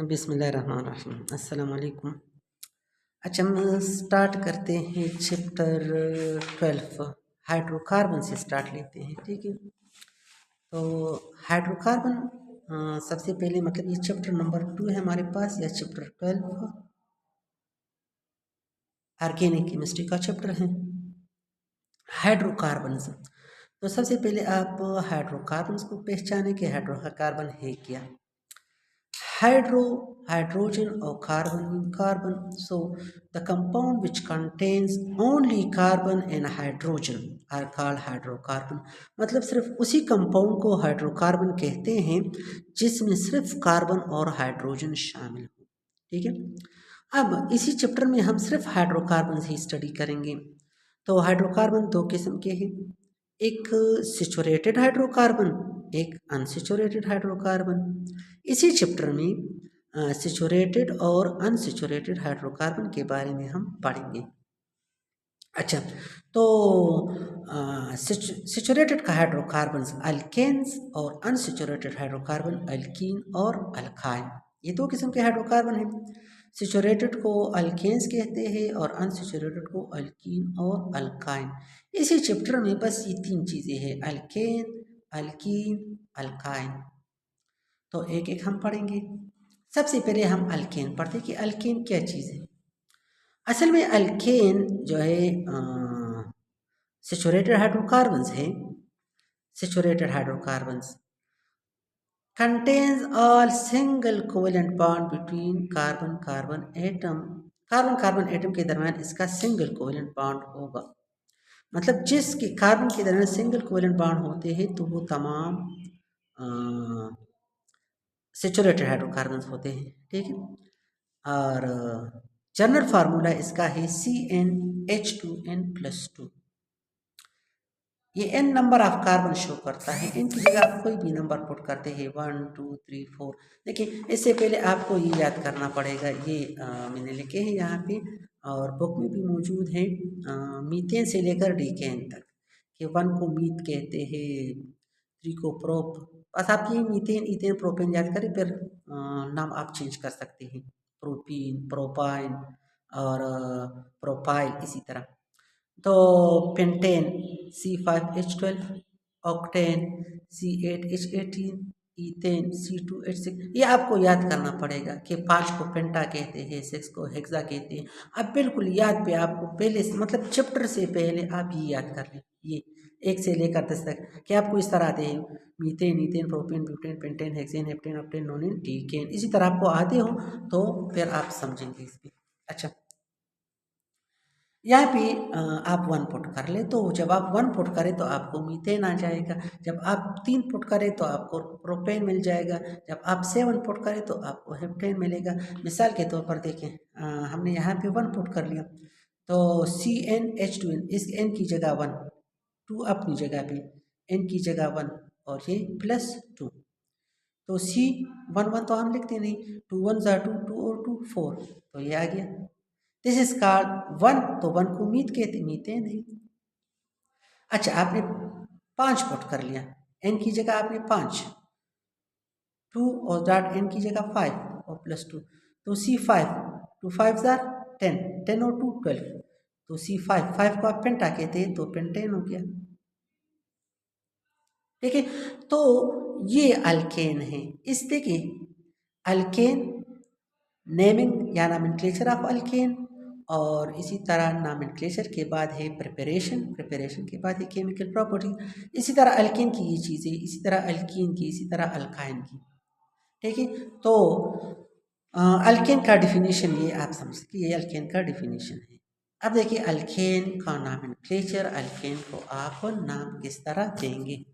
बिस्मिल्लाहिर्रहमानिर्रहीम। अस्सलाम वालेकुम। अच्छा, हम स्टार्ट करते हैं चैप्टर 12 हाइड्रोकार्बन से स्टार्ट लेते हैं। ठीक है, तो हाइड्रोकार्बन सबसे पहले मतलब ये चैप्टर नंबर 2 है हमारे पास, या चैप्टर 12 ऑर्गेनिक केमिस्ट्री का चैप्टर है हाइड्रोकार्बन। तो सबसे पहले आप हाइड्रोकार्बन को पहचाने कि हाइड्रोकार्बन है क्या। Hydrogen or carbon mean carbon. So the compound which contains only carbon and hydrogen are called hydrocarbon. मतलब सिर्फ उसी कंपाउंड को हाइड्रोकार्बन कहते हैं जिसमें सिर्फ कार्बन और हाइड्रोजन शामिल हो। ठीक है, अब इसी चैप्टर में हम सिर्फ हाइड्रोकार्बन ही स्टडी करेंगे। तो हाइड्रोकार्बन दो किस्म के हैं, एक सैचुरेटेड हाइड्रोकार्बन, एक अनसैचुरेटेड हाइड्रोकार्बन। इसी चैप्टर में सैचुरेटेड और अनसैचुरेटेड हाइड्रोकार्बन के बारे में हम पढ़ेंगे। अच्छा, तो सैचुरेटेड का हाइड्रोकार्बन अल्केन्स और अनसैचुरेटेड हाइड्रोकार्बन अल्कीन और अल्काइन, ये दो किस्म के हाइड्रोकार्बन हैं। सैचुरेटेड को अल्केन्स कहते हैं और अनसैचुरेटेड को अल्कीन और अल्काइन। इसी चैप्टर में बस ये तीन चीज़ें हैं, अल्केन, अल्कीन, अल्काइन। तो एक एक हम पढ़ेंगे। सबसे पहले हम अल्केन पढ़ते हैं कि अल्केन क्या चीज़ है। असल में अल्केन जो है सैचुरेटेड हाइड्रोकार्बन्स है। Saturated hydrocarbons contains all single covalent bond between carbon carbon atom. Carbon carbon atom के दरम्यान इसका सिंगल कोवेलेंट बॉन्ड होगा। मतलब जिसके कार्बन के दरम्यान सिंगल कोवेलेंट बॉन्ड होते हैं तो वो तमाम सैचुरेटेड हाइड्रोकार्बन्स होते हैं। ठीक है, और जनरल फार्मूला इसका है CnH2n+2। ये n number of carbon show करता है। n की जगह आप कोई भी नंबर पुट करते हैं 1 2 3 4। देखिए, इससे पहले आपको ये याद करना पड़ेगा, ये मैंने लिखे हैं यहाँ पे और बुक में भी मौजूद है, मीथेन से लेकर डीकेन तक। कि 1 को मीथ कहते हैं, 3 को प्रोप। बस आप ये मीथेन इथेन प्रोपेन याद करें, फिर नाम आप चेंज कर सकते हैं, प्रोपीन, प्रोपाइन और प्रोपाइल इसी तरह। तो pentane C5H12, octane C8H18, ethane C2H6। ये आपको याद करना पड़ेगा कि 5 को पेंटा कहते हैं, 6 को हेक्सा कहते हैं। अब बिल्कुल याद पे आपको पहले से मतलब चैप्टर से पहले आप ये याद कर लें, ये 1 से लेकर 10 तक कि आपको इस तरह आते हैं methane, ethane, propane, butane, pentane, hexane, heptane, octane, नोनेन, decane. इसी तरह आपको आते हो तो फिर आप समझेंगे इस पर। अच्छा, यहाँ पे आप 1 पुट कर ले, तो जब आप 1 पुट करें तो आपको मीथेन आ जाएगा। जब आप 3 पुट करें तो आपको प्रोपेन मिल जाएगा। जब आप 7 पुट करें तो आपको हेप्टेन मिलेगा। मिसाल के तौर पर देखें, हमने यहाँ पे 1 पुट कर लिया तो CnH2n, इस n की जगह 1, 2 अपनी जगह पे, n की जगह 1 और ये +2। तो C11 तो हम लिखते नहीं, 2 1 ज़ा 2, 2 और 2 4, तो ये आ गया। This is called 1। तो 1 को मीथ कहते, मीथेन है। अच्छा, आपने 5 पुट कर लिया, n की जगह आपने 5, 2 और डॉट n की जगह 5 और +2, तो C5, 2 5 ज़ा 10, 10 और 2 12, तो C5, 5 को आप पेंटा कहते हैं तो पेंटेन हो गया। ठीक है, तो ये अल्केन है। इस देखिए अल्केन नेमिंग या नॉमेनक्लेचर ऑफ अल्केन, और इसी तरह नॉमेनक्लेचर के बाद है प्रिपरेशन, प्रिपरेशन के बाद है केमिकल प्रॉपर्टी। इसी तरह अल्केन की ये चीज़ें, इसी तरह अल्कीन की, इसी तरह अल्काइन की। ठीक है, तो अल्केन का डिफिनीशन ये आप समझ सकते, ये अल्केन का डिफिनीशन है। अब देखिए अल्केन का नॉमेनक्लेचर, अल्केन को आप नाम किस तरह देंगे।